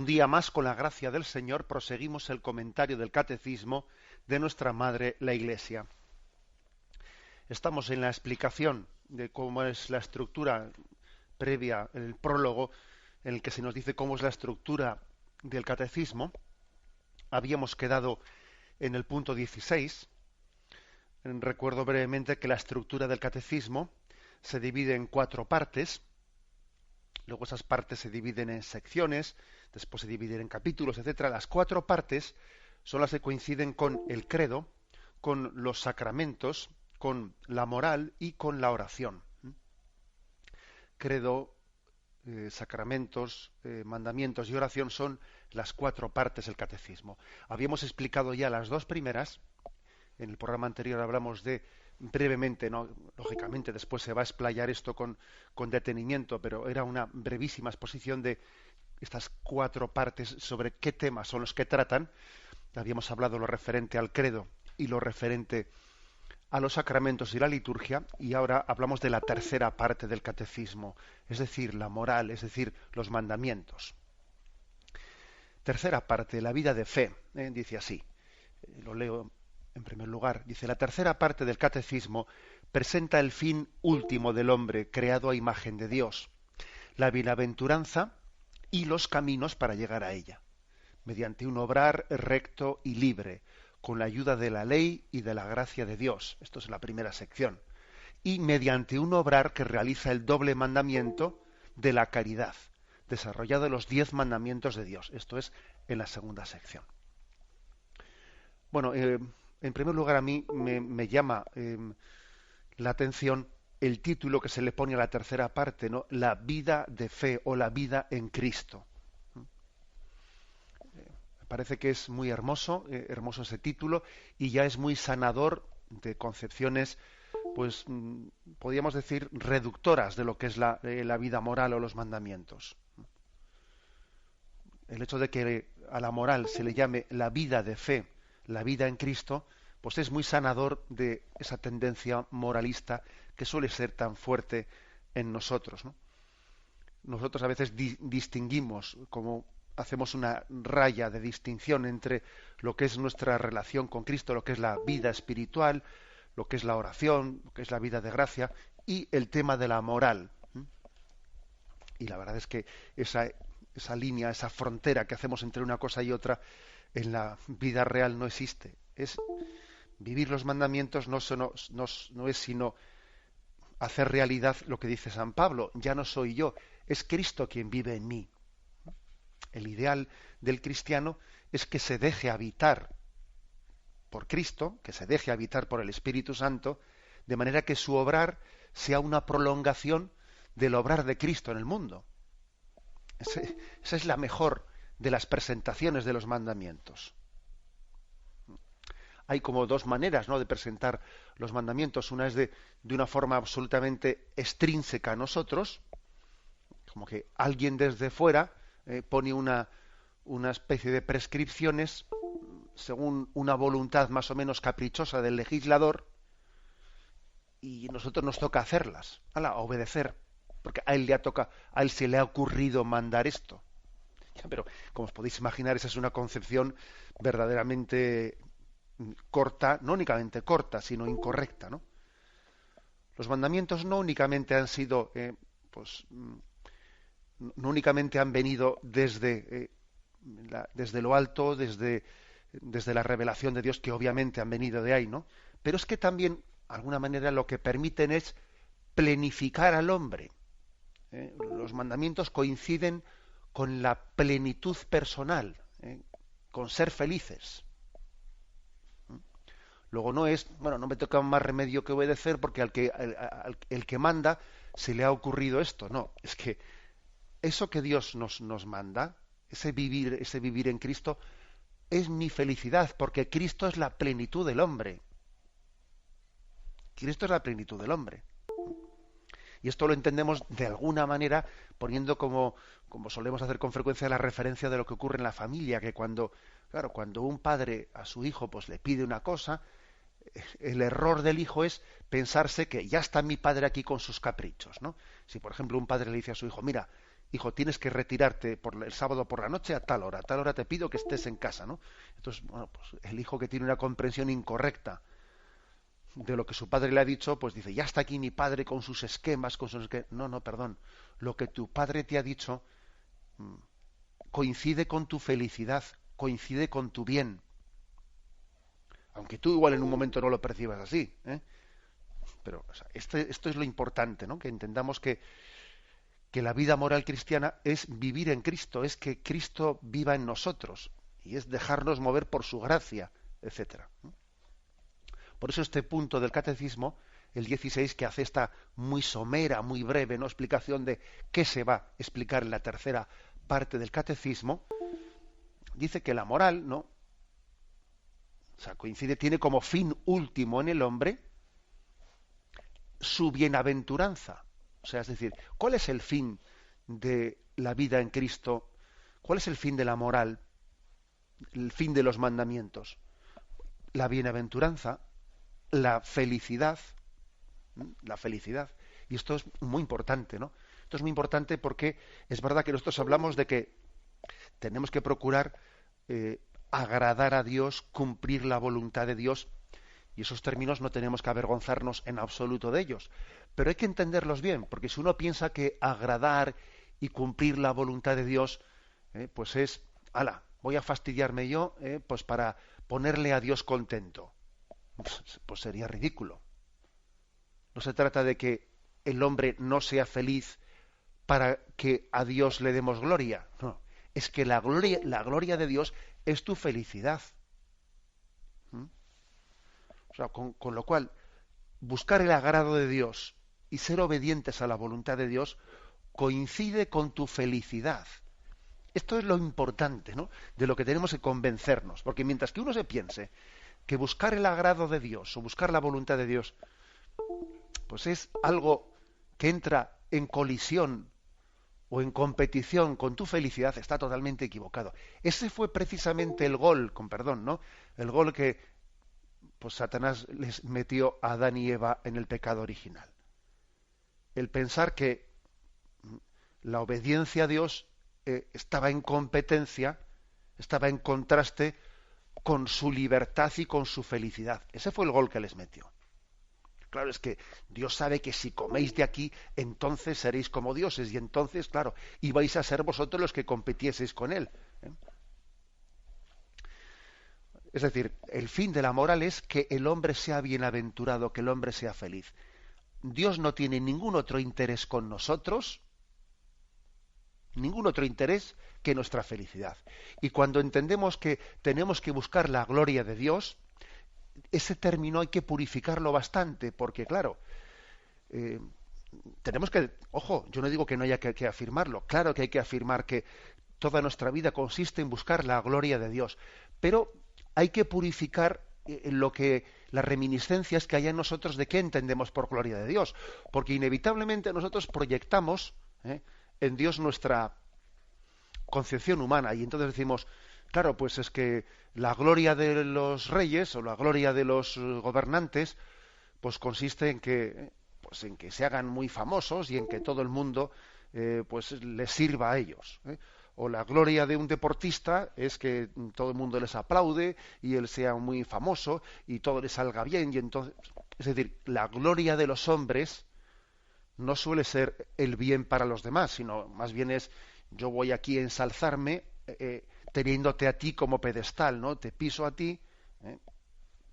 día más, con la gracia del Señor, proseguimos el comentario del Catecismo de nuestra Madre, la Iglesia. Estamos en la explicación de cómo es la estructura previa, el prólogo, en el que se nos dice cómo es la estructura del Catecismo. Habíamos quedado en el punto 16. Recuerdo brevemente que la estructura del Catecismo se divide en 4 partes. Luego esas partes se dividen en secciones, después se dividen en capítulos, etcétera. Las 4 partes son las que coinciden con el credo, con los sacramentos, con la moral y con la oración. Credo, sacramentos, mandamientos y oración son las 4 partes del catecismo. Habíamos explicado ya las 2 primeras. En el programa anterior hablamos de brevemente, ¿no? Lógicamente después se va a explayar esto con detenimiento, pero era una brevísima exposición de estas 4 partes sobre qué temas son los que tratan. Habíamos hablado lo referente al credo y lo referente a los sacramentos y la liturgia, y ahora hablamos de la tercera parte del catecismo, es decir, la moral, es decir, los mandamientos. Tercera parte, la vida de fe, dice así, lo leo en primer lugar, dice: la tercera parte del catecismo presenta el fin último del hombre creado a imagen de Dios, la bienaventuranza y los caminos para llegar a ella, mediante un obrar recto y libre, con la ayuda de la ley y de la gracia de Dios. Esto es la primera sección. Y mediante un obrar que realiza el doble mandamiento de la caridad, desarrollado en los 10 mandamientos de Dios. Esto es en la segunda sección. Bueno, en primer lugar a mí me llama la atención el título que se le pone a la tercera parte, ¿no? La vida de fe o la vida en Cristo. Parece que es muy hermoso, hermoso ese título, y ya es muy sanador de concepciones, pues podríamos decir, reductoras de lo que es la vida moral o los mandamientos. El hecho de que a la moral se le llame la vida de fe, la vida en Cristo, pues es muy sanador de esa tendencia moralista que suele ser tan fuerte en nosotros, ¿no? Nosotros a veces distinguimos, como hacemos una raya de distinción entre lo que es nuestra relación con Cristo, lo que es la vida espiritual, lo que es la oración, lo que es la vida de gracia, y el tema de la moral. Y la verdad es que esa línea, esa frontera que hacemos entre una cosa y otra en la vida real no existe. Vivir los mandamientos no es sino hacer realidad lo que dice San Pablo: ya no soy yo, es Cristo quien vive en mí. El ideal del cristiano es que se deje habitar por Cristo, que se deje habitar por el Espíritu Santo, de manera que su obrar sea una prolongación del obrar de Cristo en el mundo. Esa es la mejor de las presentaciones de los mandamientos. Hay como 2 maneras, ¿no?, de presentar los mandamientos. Una es de una forma absolutamente extrínseca a nosotros, como que alguien desde fuera pone una especie de prescripciones según una voluntad más o menos caprichosa del legislador, y nosotros nos toca hacerlas, obedecer, porque a él se le ha ocurrido mandar esto. Pero, como os podéis imaginar, esa es una concepción verdaderamente corta, no únicamente corta, sino incorrecta, ¿no? Los mandamientos no únicamente han sido, no únicamente han venido desde lo alto, desde la revelación de Dios, que obviamente han venido de ahí, ¿no? Pero es que también, de alguna manera, lo que permiten es plenificar al hombre. Los mandamientos coinciden con la plenitud personal, con ser felices. Luego no me toca más remedio que obedecer porque el que manda se le ha ocurrido esto. No, es que eso que Dios nos manda, ese vivir en Cristo, es mi felicidad, porque Cristo es la plenitud del hombre. Cristo es la plenitud del hombre. Y esto lo entendemos de alguna manera poniendo como solemos hacer con frecuencia la referencia de lo que ocurre en la familia, que cuando un padre a su hijo pues le pide una cosa, el error del hijo es pensarse que ya está mi padre aquí con sus caprichos, ¿no? Si por ejemplo un padre le dice a su hijo: mira, hijo, tienes que retirarte el sábado por la noche a tal hora te pido que estés en casa, ¿no? Entonces, bueno, pues el hijo que tiene una comprensión incorrecta de lo que su padre le ha dicho, pues dice, ya está aquí mi padre con sus esquemas, con sus... No, no, perdón. Lo que tu padre te ha dicho mm, coincide con tu felicidad, coincide con tu bien. Aunque tú igual en un momento no lo percibas así, ¿eh? Pero o sea, esto es lo importante, ¿no? Que entendamos que la vida moral cristiana es vivir en Cristo, es que Cristo viva en nosotros y es dejarnos mover por su gracia, etcétera. Por eso este punto del catecismo, el 16, que hace esta muy somera, muy breve, ¿no?, explicación de qué se va a explicar en la tercera parte del catecismo, dice que la moral, ¿no? O sea, coincide, tiene como fin último en el hombre su bienaventuranza. O sea, es decir, ¿cuál es el fin de la vida en Cristo? ¿Cuál es el fin de la moral? El fin de los mandamientos. La bienaventuranza, la felicidad, la felicidad. Y esto es muy importante, ¿no? Esto es muy importante porque es verdad que nosotros hablamos de que tenemos que procurar agradar a Dios, cumplir la voluntad de Dios, y esos términos no tenemos que avergonzarnos en absoluto de ellos. Pero hay que entenderlos bien, porque si uno piensa que agradar y cumplir la voluntad de Dios, pues es, ala, voy a fastidiarme yo, pues para ponerle a Dios contento. Pues sería ridículo. No se trata de que el hombre no sea feliz para que a Dios le demos gloria. No, es que la gloria de Dios es tu felicidad. ¿Mm? O sea, con lo cual, buscar el agrado de Dios y ser obedientes a la voluntad de Dios coincide con tu felicidad. Esto es lo importante, ¿no?, de lo que tenemos que convencernos, porque mientras que uno se piense que buscar el agrado de Dios o buscar la voluntad de Dios, pues es algo que entra en colisión o en competición con tu felicidad, está totalmente equivocado. Ese fue precisamente el gol, con perdón, ¿no?, el gol que pues Satanás les metió a Adán y Eva en el pecado original. El pensar que la obediencia a Dios estaba en competencia, estaba en contraste con su libertad y con su felicidad. Ese fue el gol que les metió. Claro, es que Dios sabe que si coméis de aquí, entonces seréis como dioses, y entonces, claro, ibais a ser vosotros los que competieseis con Él. Es decir, el fin de la moral es que el hombre sea bienaventurado, que el hombre sea feliz. Dios no tiene ningún otro interés con nosotros, ningún otro interés que nuestra felicidad. Y cuando entendemos que tenemos que buscar la gloria de Dios, ese término hay que purificarlo bastante, porque claro, tenemos que, ojo, yo no digo que no haya que afirmarlo, claro que hay que afirmar que toda nuestra vida consiste en buscar la gloria de Dios, pero hay que purificar las reminiscencias que hay en nosotros de qué entendemos por gloria de Dios, porque inevitablemente nosotros proyectamos en Dios nuestra concepción humana y entonces decimos, claro, pues es que la gloria de los reyes o la gloria de los gobernantes pues consiste en que se hagan muy famosos y en que todo el mundo pues les sirva a ellos, o la gloria de un deportista es que todo el mundo les aplaude y él sea muy famoso y todo le salga bien, y entonces, es decir, la gloria de los hombres no suele ser el bien para los demás, sino más bien es yo voy aquí a ensalzarme teniéndote a ti como pedestal, ¿no? Te piso a ti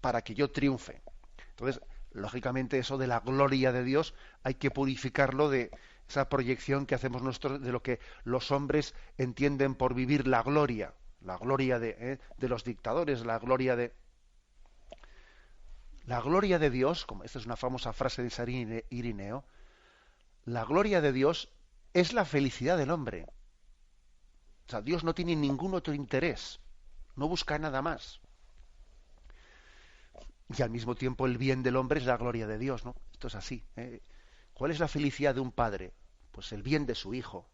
para que yo triunfe. Entonces, lógicamente eso de la gloria de Dios hay que purificarlo de esa proyección que hacemos nosotros de lo que los hombres entienden por vivir la gloria de los dictadores, la gloria de Dios, como esta es una famosa frase de San Irineo, la gloria de Dios es la felicidad del hombre. O sea, Dios no tiene ningún otro interés, no busca nada más. Y al mismo tiempo el bien del hombre es la gloria de Dios, ¿no? Esto es así. ¿Cuál es la felicidad de un padre? Pues el bien de su hijo.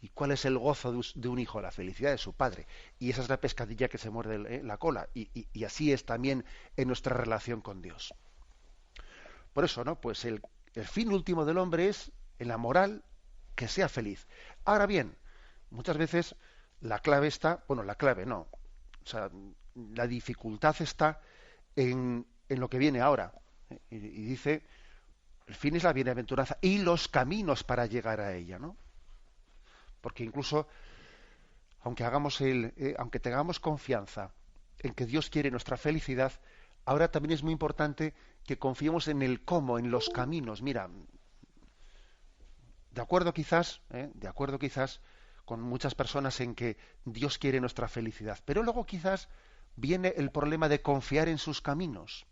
¿Y cuál es el gozo de un hijo? La felicidad de su padre. Y esa es la pescadilla que se muerde la cola. Y así es también en nuestra relación con Dios. Por eso, ¿no? Pues el fin último del hombre es, en la moral, que sea feliz. Ahora bien, muchas veces la clave está, bueno, la clave no, o sea, la dificultad está en lo que viene ahora. Y dice, el fin es la bienaventuranza y los caminos para llegar a ella, ¿no? Porque incluso, aunque tengamos confianza en que Dios quiere nuestra felicidad, ahora también es muy importante que confiemos en el cómo, en los caminos. Mira, de acuerdo quizás con muchas personas en que Dios quiere nuestra felicidad, pero luego quizás viene el problema de confiar en sus caminos.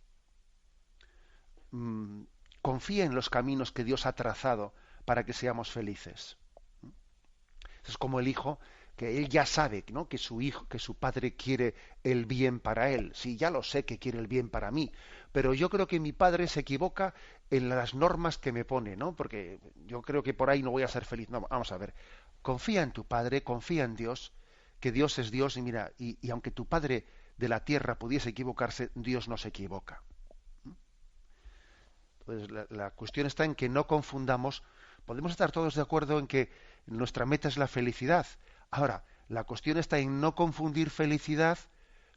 Mm, confía en los caminos que Dios ha trazado para que seamos felices. Es como el hijo, que él ya sabe, ¿no?, que su hijo, que su padre quiere el bien para él. Sí, ya lo sé que quiere el bien para mí, pero yo creo que mi padre se equivoca en las normas que me pone, ¿no? Porque yo creo que por ahí no voy a ser feliz. No, vamos a ver. Confía en tu padre, confía en Dios, que Dios es Dios y mira, y aunque tu padre de la tierra pudiese equivocarse, Dios no se equivoca. Pues la cuestión está en que no confundamos. Podemos estar todos de acuerdo en que nuestra meta es la felicidad. Ahora, la cuestión está en no confundir felicidad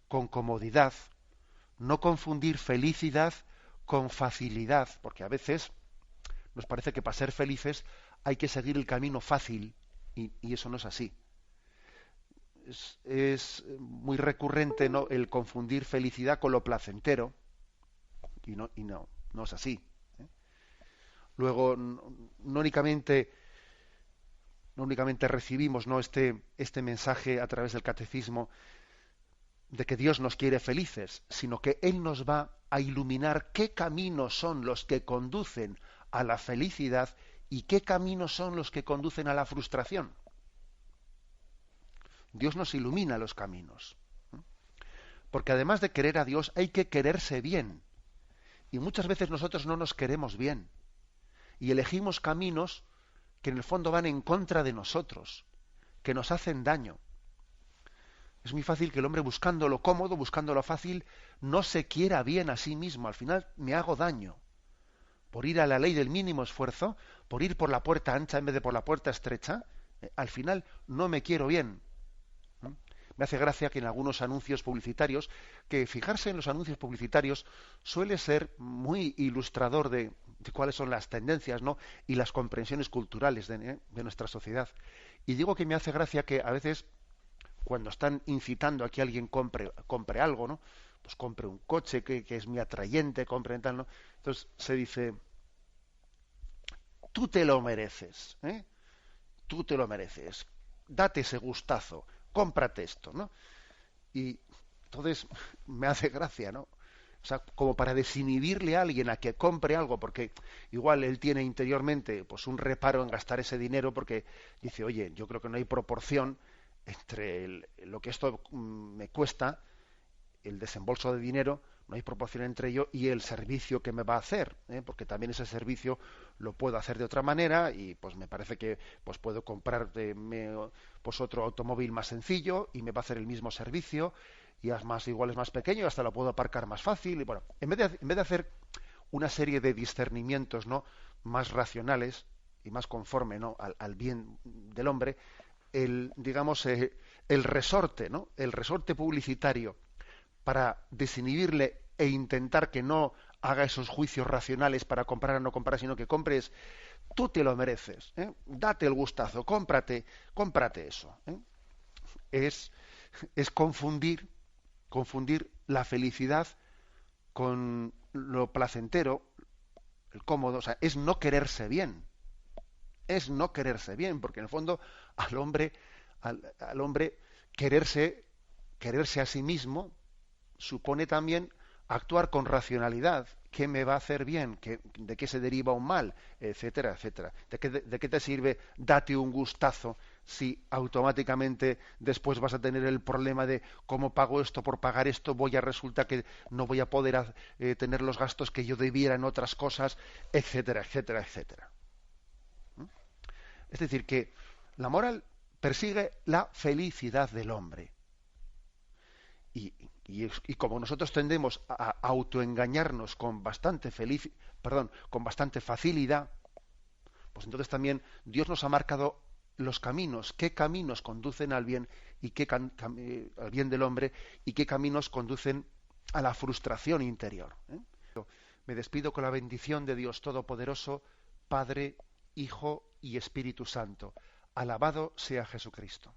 con comodidad, no confundir felicidad con facilidad, porque a veces nos parece que para ser felices hay que seguir el camino fácil y eso no es así. Es muy recurrente, ¿no?, el confundir felicidad con lo placentero y no es así. Luego, no únicamente recibimos, ¿no?, este mensaje a través del catecismo de que Dios nos quiere felices, sino que Él nos va a iluminar qué caminos son los que conducen a la felicidad y qué caminos son los que conducen a la frustración. Dios nos ilumina los caminos. Porque además de querer a Dios, hay que quererse bien. Y muchas veces nosotros no nos queremos bien. Y elegimos caminos que en el fondo van en contra de nosotros, que nos hacen daño. Es muy fácil que el hombre, buscando lo cómodo, buscando lo fácil, no se quiera bien a sí mismo. Al final me hago daño. Por ir a la ley del mínimo esfuerzo, por ir por la puerta ancha en vez de por la puerta estrecha, al final no me quiero bien. Me hace gracia que en algunos anuncios publicitarios, que fijarse en los anuncios publicitarios suele ser muy ilustrador de cuáles son las tendencias, ¿no?, y las comprensiones culturales de nuestra sociedad. Y digo que me hace gracia que a veces, cuando están incitando a que alguien compre algo, ¿no?, pues compre un coche que es muy atrayente, compre tal, ¿no? Entonces se dice, tú te lo mereces, ¿eh? Tú te lo mereces, date ese gustazo, cómprate esto, ¿no? Y entonces me hace gracia, ¿no? O sea, como para desinhibirle a alguien a que compre algo, porque igual él tiene interiormente pues un reparo en gastar ese dinero, porque dice, oye, yo creo que no hay proporción entre lo que esto me cuesta, el desembolso de dinero, no hay proporción entre ello y el servicio que me va a hacer, ¿eh? Porque también ese servicio lo puedo hacer de otra manera y pues me parece que pues puedo comprar pues otro automóvil más sencillo y me va a hacer el mismo servicio y además igual es más pequeño y hasta lo puedo aparcar más fácil. Y bueno, en vez de hacer una serie de discernimientos, ¿no?, más racionales y más conforme, ¿no?, al bien del hombre, el resorte, ¿no?, el resorte publicitario para desinhibirle e intentar que no haga esos juicios racionales para comprar o no comprar, sino que compres, tú te lo mereces, ¿eh? Date el gustazo, cómprate eso, ¿eh? Es, es confundir la felicidad con lo placentero, el cómodo, o sea, es no quererse bien, porque en el fondo al hombre quererse a sí mismo supone también actuar con racionalidad. ¿Qué me va a hacer bien? ¿De qué se deriva un mal? Etcétera, etcétera. ¿De qué te sirve date un gustazo si automáticamente después vas a tener el problema de cómo pago esto? Por pagar esto resulta que no voy a poder tener los gastos que yo debiera en otras cosas, etcétera, etcétera, etcétera. Es decir, que la moral persigue la felicidad del hombre. Y como nosotros tendemos a autoengañarnos con bastante facilidad, pues entonces también Dios nos ha marcado los caminos, qué caminos conducen al bien y al bien del hombre, y qué caminos conducen a la frustración interior. Me despido con la bendición de Dios Todopoderoso, Padre, Hijo y Espíritu Santo. Alabado sea Jesucristo.